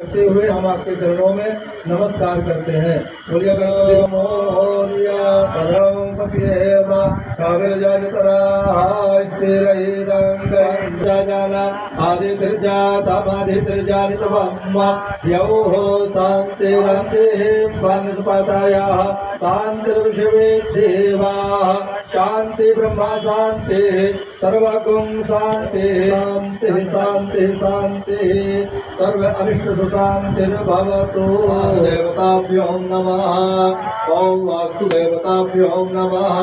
करते हुए हम आपके चरणों में नमस्कार करते हैं। बोलिए गणपति मोरिया भद्रं पतिएव काव्यजाला आदितिर्जातमादितिर्जालितमम्मा यौः शान्तिरन्तिः पातायाः शान्तिर्विश्वे देवाः शान्ति ब्रह्मा शान्तिः सर्वगुं शान्तिः शान्तिः शान्तिः शान्तिः सर्व अनिष्ट शांतिर्भवतु। देवताभ्यो नमः। ओम वास्तु देवताभ्यो नमः।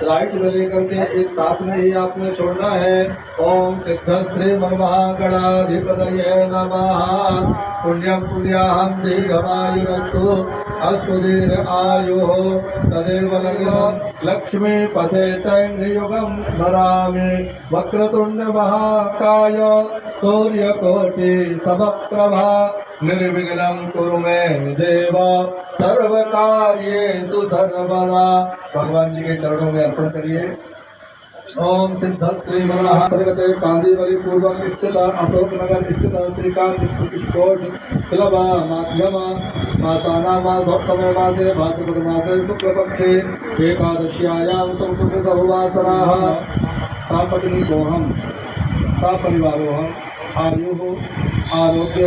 राइट में लेकर के एक साथ में ही आपने छोड़ना है। ओम सिद्ध श्री महागणाधिपतये नमः। पुण्यम पुण्याहम दीर्घमायुरस्तु अस्तु दीर्घ आयु तदेव लग्नं लक्ष्मी पथे तैन्द्रियुगं स्मरामि वक्रतुंड महाकाय सूर्यकोटि समप्रभा निर्विघ्नं कुरु मे देव सर्वकार्येषु सर्वदा। भगवान जी के चरणों में अर्पण करिए। ओम सिद्ध श्री महागणपते कांदीवली पूर्वक स्थित अशोक नगर स्थित श्रीकांत किशोर सुलभ माध्यम मासाना मासोत्तमे मासे भाद्रपद मासे शुक्ल पक्षे एकादश्यायां संस्कृत बहुवासराः सापत्नी गोहम सपरिवारोहम आयु आरोग्य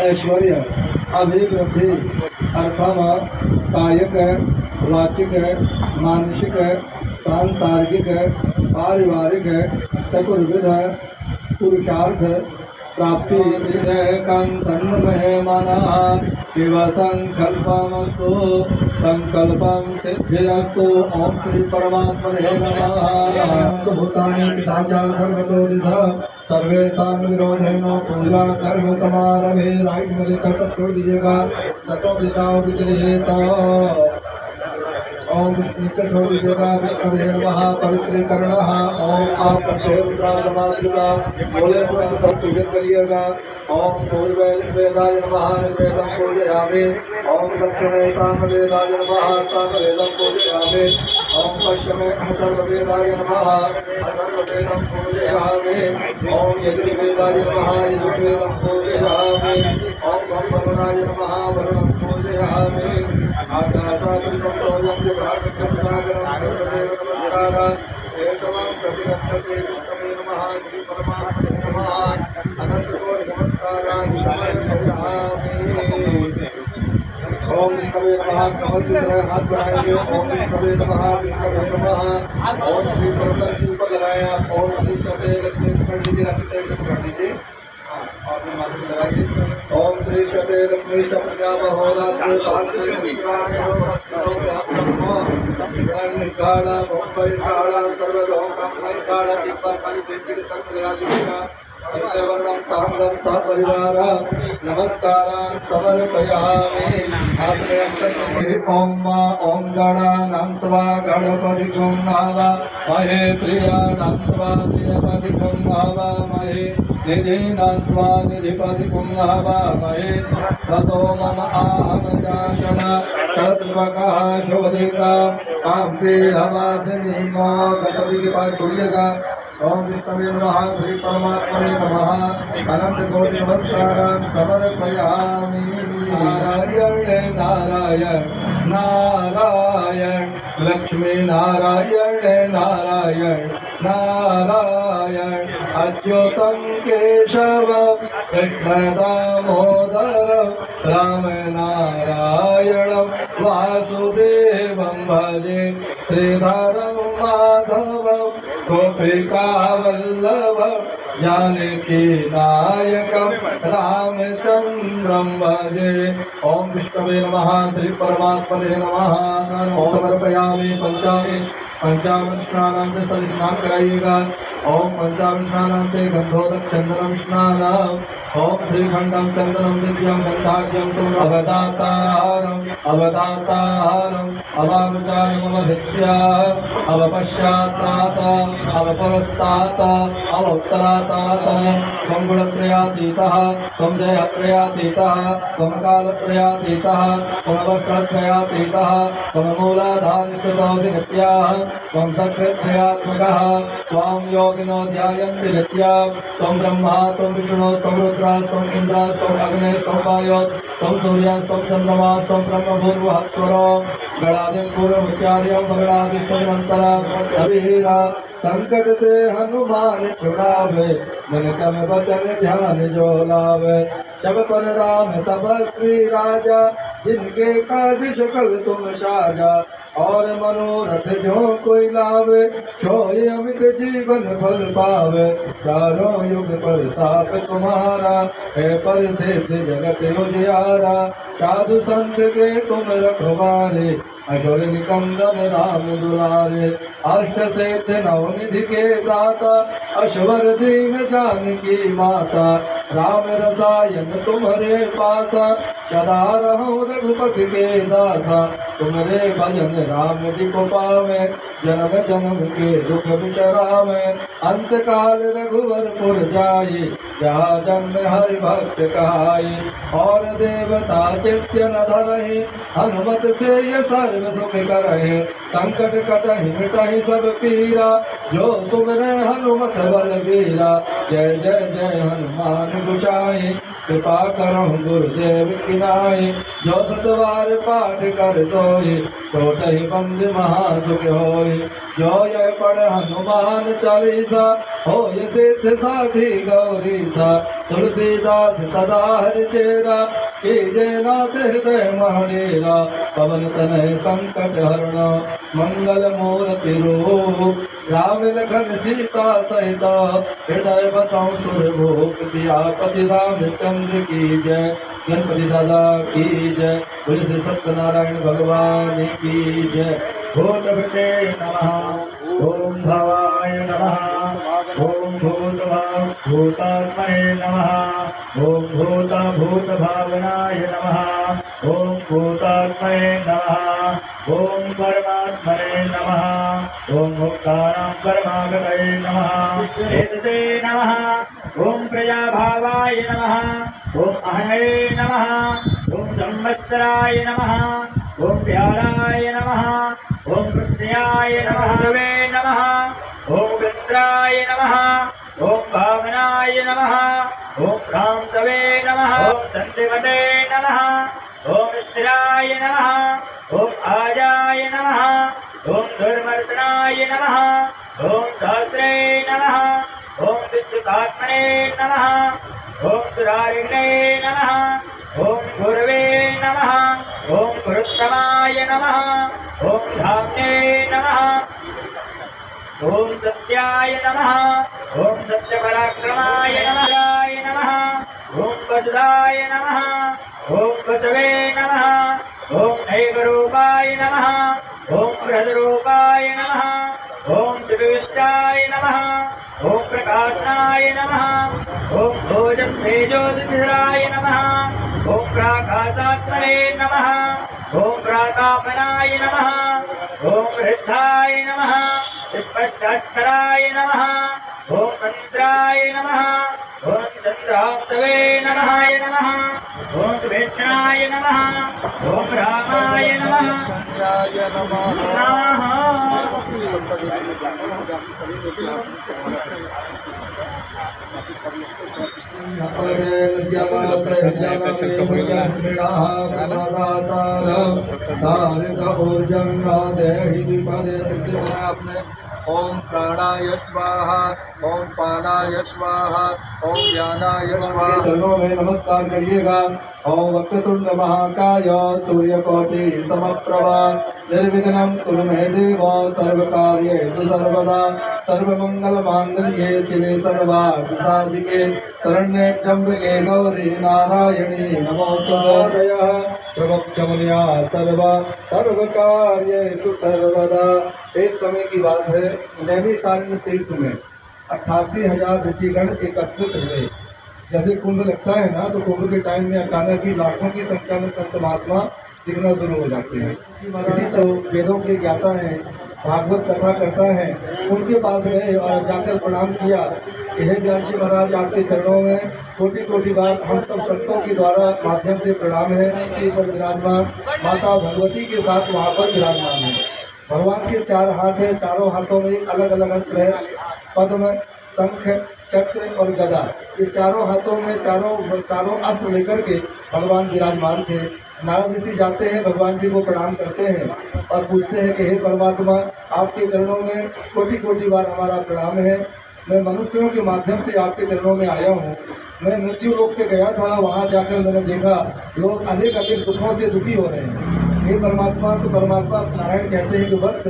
ऐश्वर्य अभिवृद्धि अर्थम कायिक वाचिक मानसिक सांसारिक पारिवारिक चतुर्विध पुरुषार्थ प्राप्ति तन्महे मनः शिव संकल्पमस्तु संकल्पं सिद्धिरस्तु। ओम श्री परमात्मने नमः। भूतानि पिशाचा सर्वतोदिध सर्वेषां विरोधेन पूजा कर्म समारंभे। राइट में लेकर सब छोड़ दीजिएगा। दसों दिशाओं विचरित ओम विष्णु से छोड़ दीजिएगा। विष्णुवे नमः पवित्रीकरण। ओम आप मातृका बोले तो सब पूजन करिएगा। ओम पूर्वेदाय नमः निर्वेदं पूजयामि। ओम दक्षिणे सामवेदाय नमः सामवेदं पूजयामि। ओम पश्चिमे अथर्ववेदाय नमः अथर्ववेदं पूजयामि। ओम यजुर्वेदाय नमः यजुर्वेदं पूजयामि। ओम वरुणाय नमः वरुणं पूजयामि। आकाशात्रिकं भागकं सागरं सर्वदेव नमस्कारः केशवं प्रतिगच्छते विष्णवे नमः श्री परमात्मने नमः अनन्तकोटि नमस्कारान् समर्पयामि। ओम विष्णवे नमः कमल की तरह हाथ बढ़ाएंगे। ओम विष्णवे नमः विष्णवे नमः। ओम श्री प्रसन्न जी पर लगाएं आप। ओम श्री सते लक्ष्मी पकड़ लीजिए रखते पकड़ लीजिए और माथे लगाइए। ओम श्री सते लक्ष्मी सप्रजा महोरात्रे पात्रे निकाला मुंबई काला सर्वलोकं काला दीपा काली देवी के सर्वयादिका ऐसे वर्णम सारंगम सपरिवार नमस्कारान् समर्पयामि। आपने ओम ओम गणानां त्वा गणपतिं हवामहे प्रियाणां त्वा प्रियपतिं हवामहे निधीनां त्वा निधिपतिं हवामहे वसो मम आहम जाशना शत्रुवकः शोधिका काम्पे हवासिनी मो गणपति के पास छोड़िएगा। ओम विष्णवे नमः श्री परमात्मने नमः अनन्तकोटि नमस्कारान् समर्पयामि। नारायण नारायण नारायण लक्ष्मी नारायण नारायण नारायण अच्युतं केशव कृष्ण दामोदर राम नारायणं वासुदेवं भजे श्रीधरं माधवं गोपिका वल्लभ जानकी नायकं रामचन्द्रं भजे। ओम विष्णवे नमः श्री परमात्मने नमः। ओम समर्पयामि पंचामृत स्नानांत सभी स्नान कराइएगा। ओम पंचामृत स्नानांत गंधोदक चंदनम स्नानम। ओम श्रीखंडम चंदनम नित्यम गंधाढ्यम तुम अवदातारम अवदातारम अवानुचारमवधिष्य अवपश्चात्तात अवपरस्तात अवोत्तरातात त्वं गुणत्रयातीतः त्वं जयत्रयातीतः त्वं कालत्रयातीतः त्वं अवस्थत्रयातीतः त्वं मूलाधारस्थितोऽसि नित्याः त्वं सकृत्त्रयात्मकः त्वां यो योगिनो ध्यायन्ति नित्यं त्वं ब्रह्मा त्वं विष्णु त्वं रुद्रा त्वं इन्द्र त्वं अग्ने त्वं वायो त्वं सूर्य त्वं चन्द्रमा त्वं ब्रह्म भूर्भुवः स्वरो गणादिं पूर्वमुच्चार्यं भगणादित्यनन्तरा संकट से हनुमान छुड़ावे मन क्रम वचन ध्यान जो लावे जब पर राम तब श्री राजा जिनके काज सकल तुम साजा और मनोरथ जो कोई लावे सोई अमित जीवन फल पावे चारों युग प्रताप तुम्हारा है पर सिद्ध जगत उजियारा साधु संत के तुम रखवारे अशोर निकंदन राम दुलारे अष्ट सिद्ध नवनिधि के दाता अश्वर दीन जानकी माता राम रसायन तुम्हारे पासा सदा रहो रघुपति के दासा तुम्हारे भजन राम जी को पावे जन्म जन्म के दुख बिचरावे अंत काल रघुवरपुर जाई जहाँ जन्म हरि भक्त कहाई और देवता चित्य न धरहि हनुमत से ये सर्व सुख करहि संकट कटहि मिटहि सब पीरा जो सुमरे हनुमत बल बीरा जय जय जय हनुमान गोसाई कृपा करो गुरुदेव की नाई जो सतवार पाठ कर सोई छोटहि बंद महासुख होई जो ये पढ़ हनुमान चालीसा होय सिद्ध साथी गौरीसा तुलसीदास सदा हरि चेरा कीजे नाथ हृदय महडेरा पवन तनय संकट हरण मंगल मूर्ति रूप राम लखन सीता सहित हृदय बसाऊं सुरभूप सियापति रामचंद्र की जय गणपति दादा की जय बोले श्री सत्यनारायण भगवान की जय। भूतभृते नमः ओम भवाय नमः ओम भूतात्मने नमः ओम भूतभावनाय नमः ओम भूतात्मने नमः ओम परमात्मने नमः ओम मुक्तानां परमागतये नमः हेतसे नमः ओम प्रजाभावाय नमः ओम अहंये नमः ओम संवत्सराय नमः ओम प्याराय नमः ओम कृष्णाय नमः वे नमः ओम रुद्राय नमः ओम भावनाय नमः ओम रामसवे नमः ओम संतिमते नमः ओम स्थिराय नमः ओम आजाय नमः ओम दुर्मर्शनाय नमः ओम सहस्रे नमः ओम विद्युतात्मने नमः ओम सुरारिणे नमः ओम गुरवे नमः ओम गुरुत्तमाय नमः ओम धाम्ने नमः ओम सत्याय नमः ओम सत्यपराक्रमाय नमः ओम वज्राय नमः ओम बसवे नमः ओम ऐकरूपाय नमः ओम बृहद्रूपाय नमः ओम शिवविष्टाय नमः ओम प्रकाशनाय नमः ओम भोजस्तेजोतिधराय नमः ओम प्राकाशात्मने नमः ओम प्रातापनाय नमः ओम वृद्धाय नमः स्पष्टाक्षराय नमः ओम मंत्राय नमः ओम चंद्राप्तवे नमः ओम शुभेक्षणाय नमः ओम रामाय नमः। ओम प्राणाय स्वाहा ओम पानाय स्वाहा ओम ज्ञानाय स्वाहा। चरणों में नमस्कार करिएगा। ओम वक्रतुंड महाकाय सूर्यकोटि समप्रभा निर्विघ्नं कुरु मे देव सर्वकार्येषु सर्वदा सर्वमंगल मांगल्ये शिवे सर्वार्थ साधिके शरण्ये त्र्यंबके गौरी नारायणी नमोस्तुते प्रवक्ष्यमुनिया सर्वकार्येषु सर्वदा। एक समय की बात है, नैमिषारण्य तीर्थ में 88,000 ऋषिगण एकत्रित हुए। जैसे कुंभ लगता है ना, तो कुंभ के टाइम में अचानक ही लाखों की संख्या में संत महात्मा दिखना शुरू हो जाते हैं। इसी तो वेदों के ज्ञाता हैं, भागवत कथा करता है, उनके पास गए और जाकर प्रणाम किया। हे ज्ञान जी महाराज, आपके चरणों में कोटि कोटि बार हम सब संतों के द्वारा माध्यम से प्रणाम है। पर विराजमान माता भगवती के साथ वहाँ पर विराजमान है। भगवान के 4 हाथ है, चारों हाथों में अलग अलग अस्त्र है। पद्म, शंख, चक्र और गदा, ये चारों हाथों में चारों अस्त्र लेकर के भगवान विराजमान थे। नारद ऋषि जाते हैं, भगवान जी को प्रणाम करते हैं और पूछते हैं कि हे परमात्मा, आपके चरणों में कोटि कोटि बार हमारा प्रणाम है। मैं मनुष्यों के माध्यम से आपके चरणों में आया हूँ। मैं मृत्यु लोक पे गया था, वहाँ जाकर मैंने देखा लोग अनेक अनेक दुखों से दुखी हो रहे हैं। हे परमात्मा, तो परमात्मा नारायण कहते हैं कि बस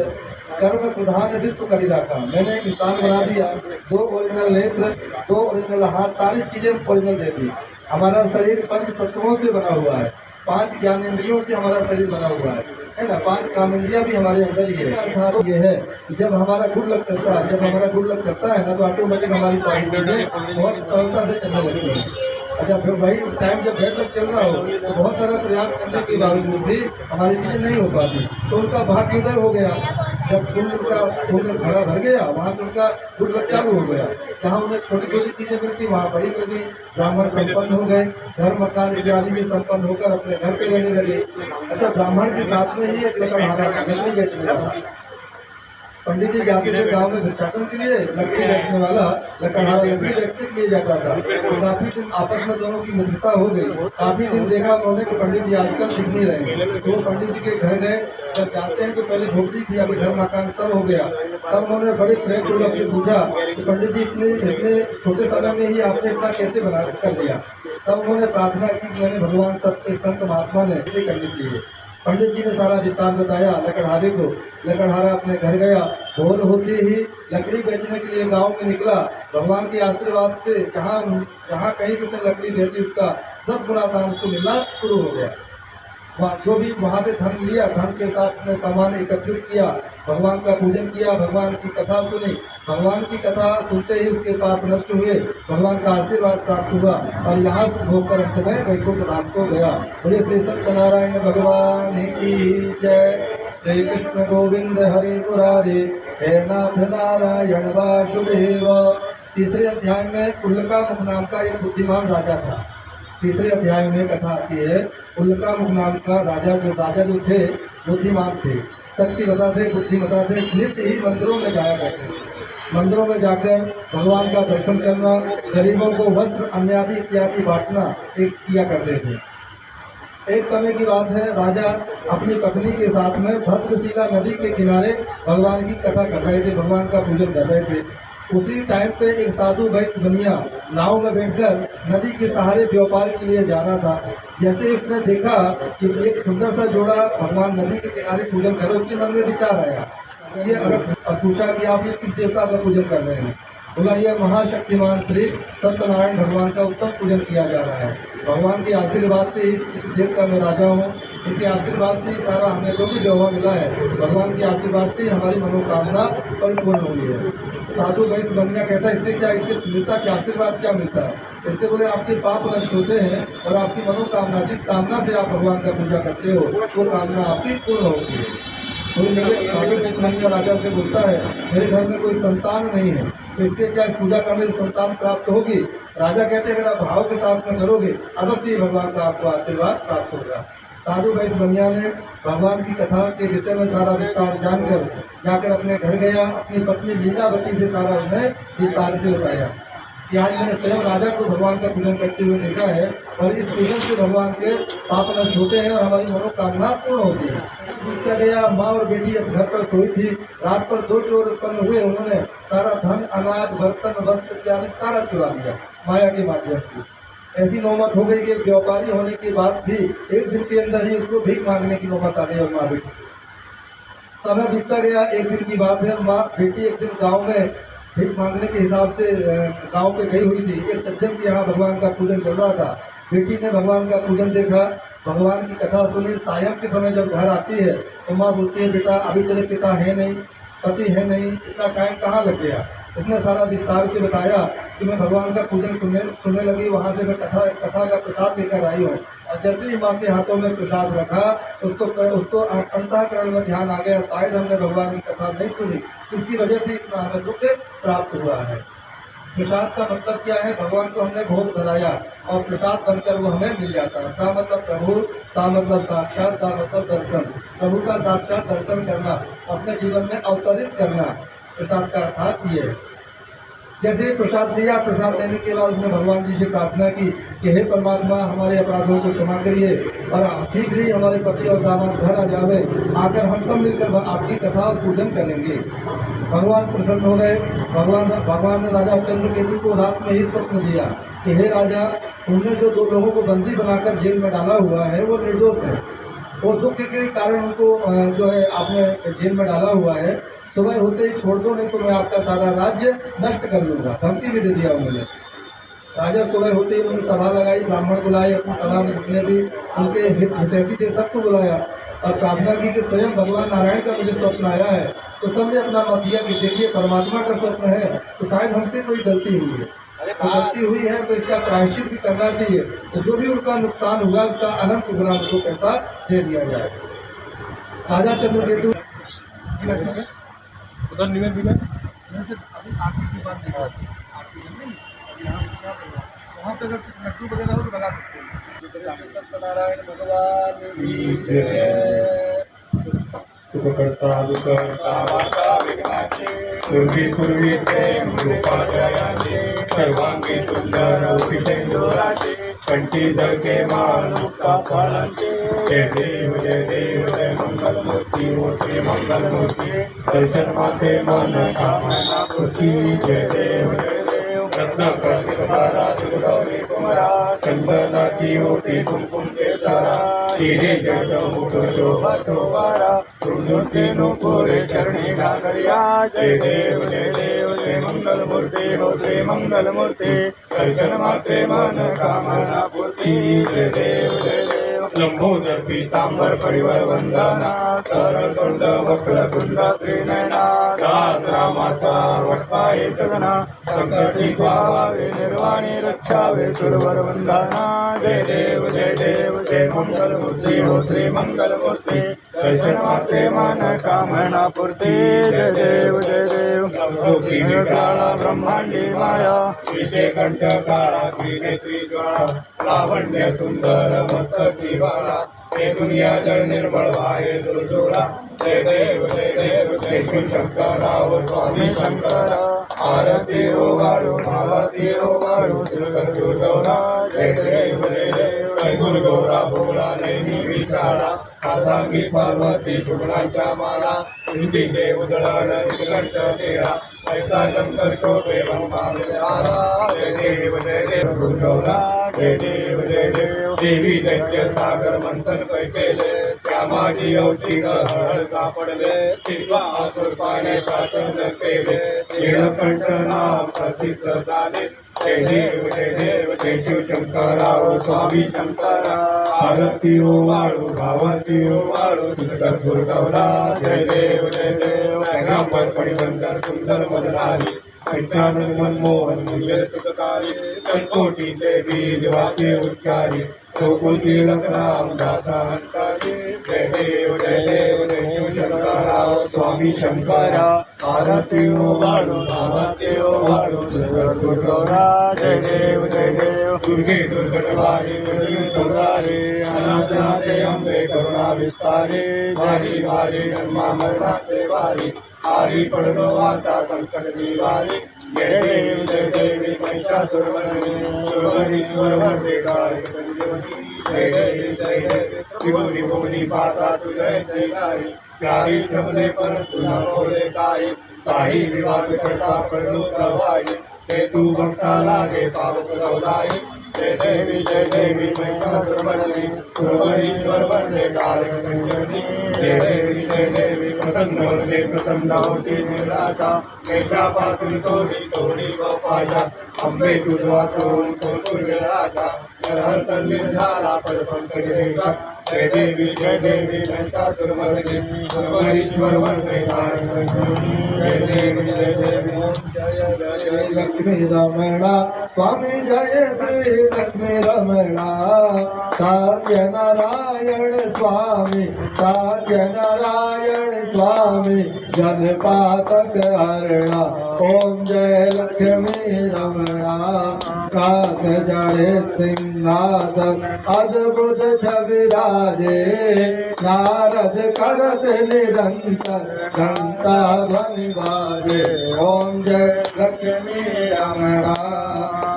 कर्म प्रधान विश्व करी रखा, मैंने एक इंसान बना दिया, 2 ओरिजिनल नेत्र, 2 ओरिजिनल हाथ, सारी चीजें ओरिजिनल दे दी। हमारा शरीर 5 तत्वों से बना हुआ है, 5 ज्ञानेंद्रियों से हमारा शरीर बना हुआ है ना, 5 कामेंद्रियां भी हमारे अंदर ही है। अर्थात ये है कि जब हमारा गुड लक चलता है, जब हमारा गुड लक चलता है ना, तो ऑटोमेटिक हमारी सारी चीजें बहुत सरलता से चलने लगती है। अच्छा, फिर वही टाइम जब बैड लक चल रहा हो तो बहुत सारा प्रयास करने के बावजूद भी हमारी चीजें नहीं हो पाती, तो उनका भाग्य उदय हो गया। जब उनका घड़ा भर गया, वहाँ से उनका गुड लक चालू हो गया। जहाँ उन्हें छोटी छोटी चीजें मिलती, वहाँ बड़ी मिल गई। ब्राह्मण संपन्न हो गए, घर मकान इत्यादि भी संपन्न होकर अपने घर पे रहने लगे। अच्छा, ब्राह्मण के साथ में ही एक लकड़हारा लकड़ी बेचने वाला पंडित जी जाते थे गांव में भिक्षाटन के लिए, लकड़ी बेचने वाला लकड़हारा लकड़ी बेचने के लिए जाता था। तो काफी दिन आपस में दोनों की मित्रता हो गई। काफी दिन देखा उन्होंने कि पंडित जी आजकल दिख नहीं रहे, तो वो पंडित जी के घर गए। जब जानते हैं कि पहले झोपड़ी थी, अभी घर मकान सब हो गया, तब उन्होंने बड़े प्रेम पूर्वक से पूछा कि पंडित जी इतने छोटे समय में ही आपने इतना कैसे बना कर लिया। तब उन्होंने प्रार्थना की, मैंने भगवान सत्य संत महात्मा ने इसे करनी चाहिए। पंडित जी ने सारा विस्तार बताया लकड़हारे को। लकड़हारा अपने घर गया, भोर होते ही लकड़ी बेचने के लिए गांव में निकला। भगवान के आशीर्वाद से जहाँ कहीं भी उसने लकड़ी बेची, उसका 10 गुना दाम उसको मिलना शुरू हो गया। जो भी वहाँ से धन लिया, धन के साथ उसने सामान एकत्रित किया, भगवान का पूजन किया, भगवान की कथा सुनी। भगवान की कथा सुनते ही उसके पाप नष्ट हुए, भगवान का आशीर्वाद प्राप्त हुआ और यहाँ से होकर अंत में वैकुंठ धाम को गया। बोले श्री सत्यनारायण भगवान की जय। श्री कृष्ण गोविंद हरे मुरारे, हे नाथ नारायण वासुदेव। तीसरे अध्याय में उल्कामुख नाम का एक बुद्धिमान राजा था। तीसरे अध्याय में कथा आती है, उल्कामुख नाम का राजा जो थे बुद्धिमान थे, शक्तिवता थे, बुद्धिमता थे। नित्य ही मंदिरों में जाया करते थे। मंदिरों में जाकर भगवान का दर्शन करना, गरीबों को वस्त्र अन्यादि इत्यादि बांटना एक किया करते थे। एक समय की बात है, राजा अपनी पत्नी के साथ में भद्रशिला नदी के किनारे भगवान की कथा कर रहे थे, भगवान का पूजन कर रहे थे। उसी टाइम पे एक साधु वैश्य बनिया नाव में बैठकर नदी के सहारे व्यापार के लिए जा रहा था। जैसे उसने देखा कि एक सुंदर सा जोड़ा भगवान नदी के किनारे पूजन कर रहे, उसके मन में विचार आया। ये अगर पूछा कि आप ये किस देवता का पूजन कर रहे हैं, बोला यह महाशक्तिमान श्री सत्यनारायण भगवान का उत्तम पूजन किया जा रहा है। भगवान के आशीर्वाद से इस देश का मैं राजा हूँ, उनके आशीर्वाद से सारा हमें जो भी व्यवहार मिला है, भगवान के आशीर्वाद से हमारी मनोकामना परिपूर्ण हुई है। साधु वैश्य बनिया कहता है, इससे क्या, इससे मिलता क्या, आशीर्वाद क्या मिलता है? इससे बोले आपके पाप नष्ट होते हैं और आपकी मनोकामना, जिस कामना से आप भगवान का पूजा करते हो, वो कामना आपकी पूर्ण होती है। तो मेरे साधु वैश्य बनिया राजा से बोलता है, मेरे घर में कोई संतान नहीं है, तो इससे क्या पूजा करने से संतान प्राप्त होगी? राजा कहते हैं, अगर आप भाव के साथ में करोगे अवश्य भगवान का आपको आशीर्वाद प्राप्त होगा। साधु वैश्य बनिया ने भगवान की कथा के विषय में सारा विस्तार जानकर जाकर अपने घर गया, अपनी पत्नी लीलावती से सारा उसने विस्तार से बताया कि आज मैंने स्वयं राजा को भगवान का पूजन करते हुए देखा है और इस पूजन से भगवान के पाप नष्ट होते हैं और हमारी मनोकामना पूर्ण होती है। पूछता गया, माँ और बेटी अब घर पर सोई थी, रात पर 2 चोर उत्पन्न हुए, उन्होंने सारा धन, अनाज, बर्तन, वस्त्र इत्यादि सारा चुरा लिया माया के माध्यम से। ऐसी नौबत हो गई कि व्यापारी होने के बाद भी एक दिन के अंदर ही उसको भीख मांगने की नौबत आ गई और माँ बेटी। समय बीतता गया, एक दिन की बात है, माँ बेटी एक दिन गांव में भीख मांगने के हिसाब से गांव पे गई हुई थी। एक सज्जन के यहाँ भगवान का पूजन चल रहा था। बेटी ने भगवान का पूजन देखा, भगवान की कथा सुनी। सायं के समय जब घर आती है तो माँ बोलती है, बेटा अभी तेरे पिता है नहीं, पति है नहीं, इतना टाइम कहाँ लग गया? उसने सारा विस्तार से बताया कि मैं भगवान का पूजन सुनने लगी, वहाँ से मैं कथा का प्रसाद लेकर आई हूँ। और जैसे ही माँ के हाथों में प्रसाद रखा, उसको अंतःकरण में ध्यान आ गया, शायद हमने भगवान की कथा नहीं सुनी, इसकी वजह से इतना हमें दुख प्राप्त हुआ है। प्रसाद का मतलब क्या है? भगवान को हमने भोग बनाया और प्रसाद बनकर वो हमें मिल जाता है। का मतलब प्रभु, का मतलब साक्षात, का मतलब दर्शन। प्रभु का साक्षात दर्शन करना, अपने जीवन में अवतरित करना, प्रसाद का अर्थात ये है। जैसे प्रसाद लिया, प्रसाद लेने के बाद उसने भगवान जी से प्रार्थना की कि हे परमात्मा हमारे अपराधों को क्षमा करिए और शीघ्र ही हमारे पति और दामाद घर आ जावे, आकर हम सब मिलकर आपकी कथा और पूजन करेंगे। भगवान प्रसन्न हो गए। भगवान ने राजा चंद्रकेतु को रात में ही स्वप्न दिया कि हे राजा, तुमने जो 2 लोगों को बंदी बनाकर जेल में डाला हुआ है वो निर्दोष है, वो दुख के कारण उनको जो है आपने जेल में डाला हुआ है, सुबह होते ही छोड़ दो, नहीं तो मैं आपका सारा राज्य नष्ट कर लूँगा। धमकी भी दे दिया उन्होंने। राजा सुबह होते ही उन्होंने सभा लगाई, ब्राह्मण बुलाए, अपनी सभा में जितने भी उनके हितैषी थे सबको बुलाया और प्रार्थना की कि स्वयं भगवान नारायण का मुझे स्वप्न आया है। तो सबने अपना मत दिया कि देखिए परमात्मा का स्वप्न है तो शायद हमसे कोई गलती हुई है, तो गलती हुई है तो इसका प्रायश्चित भी करना चाहिए, तो जो भी उनका नुकसान हुआ उसका अनंत गुना उनको पैसा दे दिया जाए। राजा चंद्रकेतु उधर निवेद भी अभी आरती की बात देखा, आरती नहीं वहाँ पे अगर कुछ लड्डू वगैरह हो तो लगा सकते हैं। सत्यनारायण भगवान की जय। सुखकर्ता दुःखहर्ता वार्ता विघ्नाचे पूर्वी पूर्वी ते रूपाजयाचे सर्वांगी सुंदर उपितेंदुराचे कंठीधर के मान मुक्ता फळांचे जय देव जय मंगल मूर्ती मंगल मूर्ती दर्शन माते मन कामना पूर्ती जय देव रत्नाकरा सुगौरी कुमारा चंदनाची ओटी कुंकुम केसारा तिने जग मुठ शोभा शोभारा मूर्ती नुपुरे चरणी घाकरिया जय देव जय मंगल मूर्ती हो श्री मंगल मूर्ती दर्शन मात्रे मन कामना पूर्ती जय देव लंबोदर पीतांबर परिवर वंदना सरळ तोंड वक्र कुंड त्रिनयना दास रामाचा वटपाये सगना संकटी पावावे निर्वाणी रक्षावे सुरवर वंदना जय देव जय मंगल मूर्ती हो श्री मंगल मूर्ती दर्शन मात्रे मन कामना पूर्ती जय देव काला ब्रह्मांडी माया विषय कंठ काळा त्रिनेत्री ज्वाळा लावण्य सुंदर मस्तकी बाळा हे दुनिया जल निर्मळ वाहे दुर्जोळा जय देव जय शिव शंकराव स्वामी शंकरा आरती हो वाळू भावती हो वाळू श्रीकर जोडा जय देव जय गुरु गौरा भोळा नेहमी विचारा आलांगी पार्वती शुभनाच्या माळा हिंदी देव दळण निकलंट तेळा ऐसा शंकर शोभे ब्रह्मा जय देव गुरुगौरा जय देव देवी दैत्य सागर मंथन कैकेले त्या माझी अवती हळ सापडले तिरवा पाने शासन केले नीळकंठ नाम प्रसिद्ध झाले जय देव जय शिव शंकराव स्वामी शंकरा आरती हो वाळू भावती हो वाळू सुंदर गुरुगौरा जय देव ग्रामपती बंदर सुंदर मदनारी पंचानन मनमोहन मुंजर सुखकारी संकोटीचे बीज वाचे उच्चारी गोकुळची लग्नाम दासा हंतारी जय देव जय शिव शंकराव स्वामी शंकरा आरती हो वाळू आरती हो वाळू गुरुगौरा जय देव दुर्गे दुर्गटवारी सौदारे अनाथनाथे अंबे करुणा विस्तारे वारी वारी जन्मा मरणाचे वारी आरी पडलो आता संकट निवारी जय देवी महिषासुरमर्दिनी वरदे काळी जय देवी त्रिभुवनी भुवनी पाता तुझे सैलारी प्यारी जमले पर तुला बोले काही विवाद करता पडलो प्रवाही ते तू भक्ता लागे पावक गौदाई जय देवी महिषासुरमर्दिनी सुरवरीश्वर वरदे काळी जय देवी प्रसन्न वरदे प्रसन्न होती निराशा केशापासून सोडी तोडी व पाशा अंबे तुझ वाचून कुरकुर आशा झाला पडपंकज देशा जय देवी महिषासुरमर्दिनी सुरवरीश्वर वरदे काळी जय देवी जय लक्ष्मी रमणा स्वामी जय श्री लक्ष्मी रमणा सत्यनारायण स्वामी सत्यनारायण स्वामी जगपातक हरणा ओम जय लक्ष्मी रमणा काक जड़े सिंहासन अद्भुत छविरा विराजे नारद करत निरंतर घंटा ध्वनि बाजे ओम जय लक्ष्मी रमणा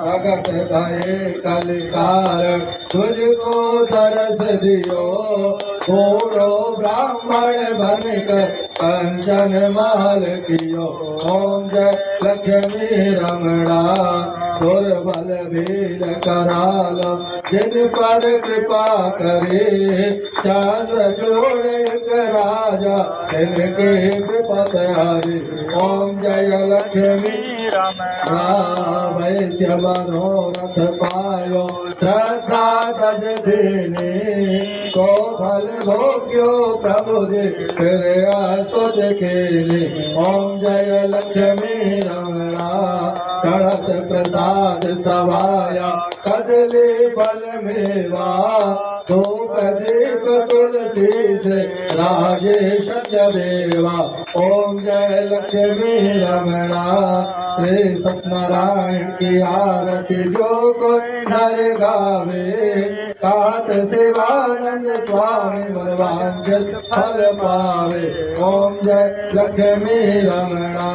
भगत भये कलिकार तुझको दर्श दियो घोड़ो ब्राह्मण बनकर कंचन महल कियो ओम जय लक्ष्मी रमणा दुर्बल भील करालो जिन पर कृपा करे चंद्र जोड़े राजा इनके विपत हरि ओम जय लक्ष्मी वैद्य मनोरथ पायो श्रद्धा तज देने को फल भोग्यो प्रभु जी फिर तुझ के ओम जय लक्ष्मी रमणा चढ़त प्रसाद सवाया कदली फल मेवा धूप दीप तुलसी से राजेश देवा ओम जय लक्ष्मी रमणा श्री सत्यनारायण की आरती जो को नर गावे कात शिवानंद स्वामी मनवांचल फल पावे ओम जय लक्ष्मी रमणा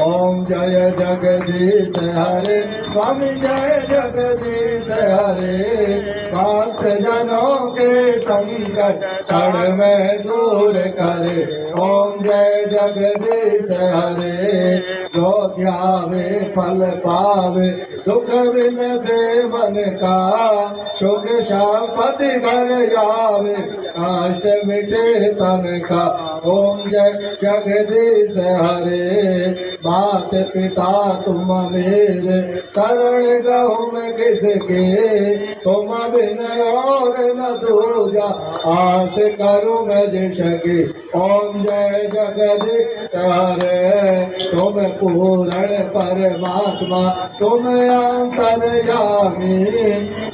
ओम जय जगदीश हरे स्वामी जय जगदीश हरे भक्त जनों के संकट क्षण में दूर करे ओम जय जगदीश हरे जो ध्यावे फल पावे दुख बिन से मन का सुख शांति घर आवे काष्ट मिटे तन का ओम जय जगदीश हरे मात पिता तुम मेरे शरण गहु में किसके तुम बिन और न दूजा आस करूँ मैं जिसके ओम जय जगदीश हरे तुम पूर्ण परमात्मा तुम अंतर्यामी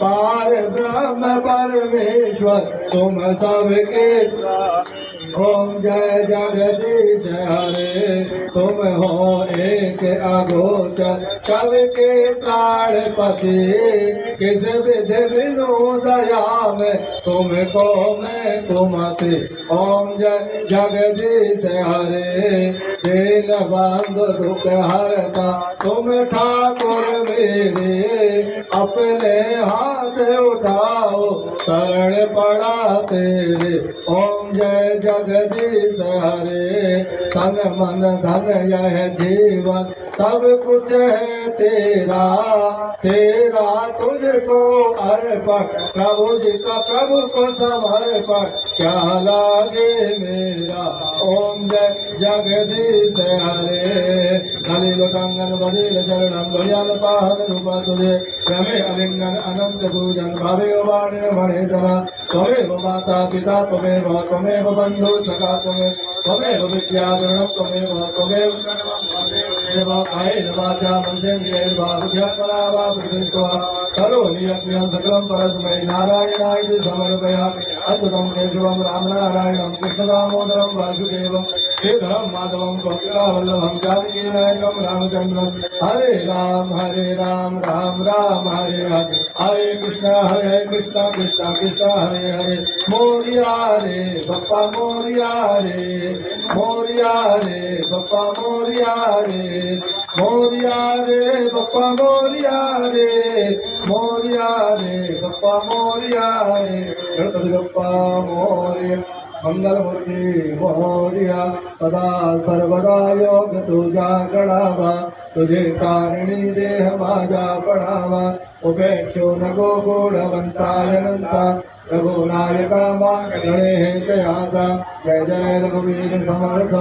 पार ब्रह्म परमेश्वर तुम सबके ओम जय जगदीश हरे तुम हो एक अगोचर सबके प्राणपति किस विध बिनु दया में तुमको मैं तुमसे ओम जय जगदीश हरे दिल बंद दुख हरता तुम ठाकुर मेरे अपने हाथ उठाओ शरण पड़ा तेरे ओम जय जगदीश हरे तन मन धन यह जीवन सब कुछ है तेरा तेरा तुझको अर्पण प्रभु जी का प्रभु को समर्पण क्या लागे मेरा ओम जय जगदीश हरे नलिल कंगन बड़ील चरणम बढ़ियाल पाहन रूप तुझे रमे अलिंगन अनंत पूजन भावे वाण्य मणे जना त्वमेव माता पिता त्वमेव बंधु सखा त्वमेव विद्याधरणम त्वमेव देव कायेन वाचा मनसेन्द्रियैर्वा बुद्ध्यात्मना प्रतिष्ठा करोमि यज्ञं सकलं परस्मै नारायणाय समर्पयामि अद्भुतं केशवं रामनारायणं कृष्णदामोदरं वासुदेवं श्रीधरं माधवं गोपिकावल्लभं जानकीनायकं रामचन्द्रं हरे राम राम राम हरे हरे हरे कृष्ण कृष्ण कृष्ण हरे हरे मोरिया रे बप्पा मोरिया रे बप्पा मोरिया रे बप्पा मोरिया रे बप्पा मोरिया रे गणपति बप्पा मोरिया मंगलमूर्ति मोरिया सदा सर्वदा योग तुझा गणावा तुझे कारिणी देह माझा पडावा उपेक्षो नको गुणवंताय नंता रघुनायका गणे जयाचा जय जय रघुवीर समर्थ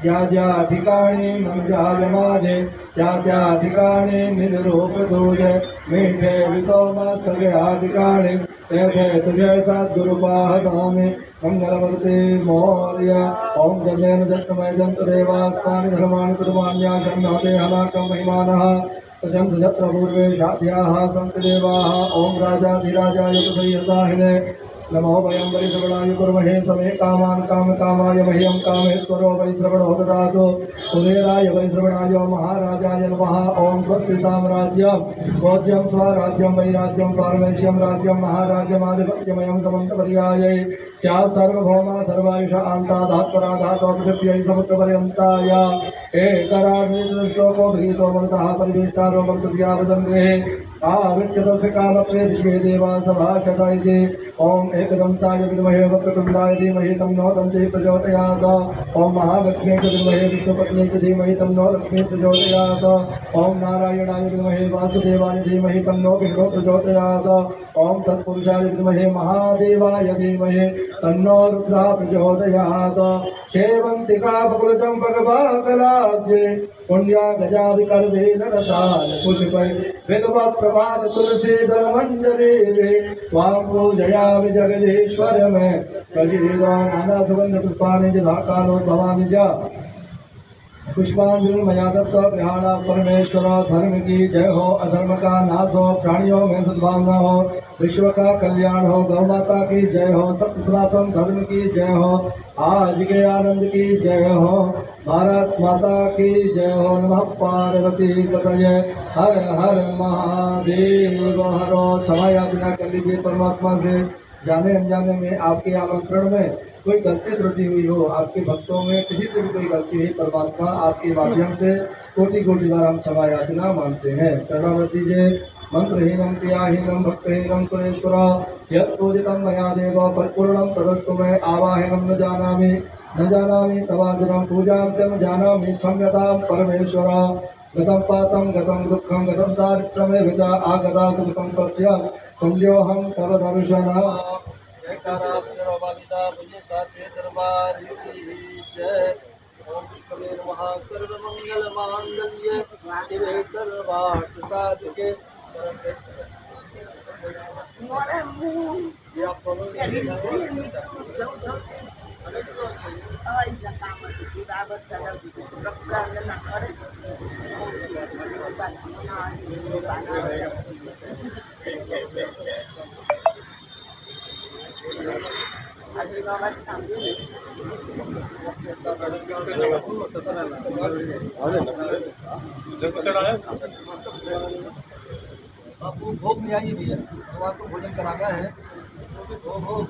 ज्या ज्या ठिकाणी मंजाल माझे त्या ठिकाणी निरूप तुझे मीठे वितोमा सगळ्या ठिकाणी तेथे तुझे सद्गुरु पाहताने मंगलमूर्ति मौर्य ओम जन्मेन जन्मय जंत देवास्तानि धर्माणि कुर्माण्या शम्यते हलाकं महिमानः तजं जत्र पूर्वे शाभ्याः सन्ति देवाः ओम राजाधिराजाय तथैताहिने नमो वयं वै श्रवणाय कुर्महे समे कामान् कामकामाय मह्यं कामेश्वरो वै श्रवणो ददातु कुबेराय वै श्रवणाय महाराजाय नमः। ओम स्वस्ति साम्राज्यं भोज्यं स्वराज्यं वैराज्यं पारमेश्यं राज्यं महाराज्यमाधिपत्यमयं समन्तपर्यायै स्यात् सर्वभौमा सर्वायुष आन्तादात्पराधातोपृथिव्यै समुद्रपर्यन्ताय एकराड्श्लोको भीतो मरुतः परिवेष्टारो मरुतव्यावदन्ते आवृत्य तस्य कामप्रे विश्वे देवा सभाषत इति। ओम एकदन्ताय विद्महे वक्रतुण्डाय धीमहि तन्नो दन्तिः प्रचोदयात्। ओम महालक्ष्मी च विद्महे विष्णुपत्नी च धीमहि तन्नो लक्ष्मी प्रचोदयात्। ओम नारायणाय विद्महे वासुदेवाय धीमहि तन्नो विष्णु प्रचोदयात्। ओम तत्पुरुषाय विद्महे महादेवाय धीमहि तन्नो रुद्रः प्रचोदयात्। सेवन्तिका बकुलचम्पकबाकलाब्जे पुण्या गजा विकल्पेन रसायन पुष्पै विद्वः प्रभात तुलसी धर्मंजलि वां पूजयामि जगदीश्वर में कलियुगा नाना सुगंध पुष्पाणि जलाकालो भवानि च पुष्पांजलि मया दत्त ग्रहण परमेश्वर धर्म की जय हो अधर्म का नाश हो प्राणियों में सद्भावना हो विश्व का कल्याण हो गौ माता की जय हो सत्य सनातन धर्म की जय हो आज के आनंद की जय हो भारत माता की जय हो नमः पार्वती पतये हर हर महादेव हरो समय याचना कर लीजिए परमात्मा से जाने अनजाने में आपके आमंत्रण में कोई गलती त्रुटि हुई हो आपके भक्तों में किसी से भी कोई गलती हुई परमात्मा आपके माध्यम से कोटि कोटि बार हम क्षमा याचना मानते हैं। शरणागति जे मंत्रहीनम क्रियाहीनम भक्तहीनम सुरेश्वर यत् पूजितं मया देव परिपूर्णं तदस्तु मैं आवाहनम न जानामि तवार्जुनं पूजां च न जानामि क्षम्यतां परमेश्वर गतं पातं गतं दुःखं गतं दारिद्र्यमेव च आगता सुखं पश्य तुल्योऽहं तव दर्शनम्। जयकारा शेरवालिदा बोलिए साचे दरबार की जय। ओम विष्णुवे नमः सर्वमंगल मांगल्ये शिवे सर्वार्थ साधके आपको भोग ले आइए भैया तो आपको भोजन कराना है भोग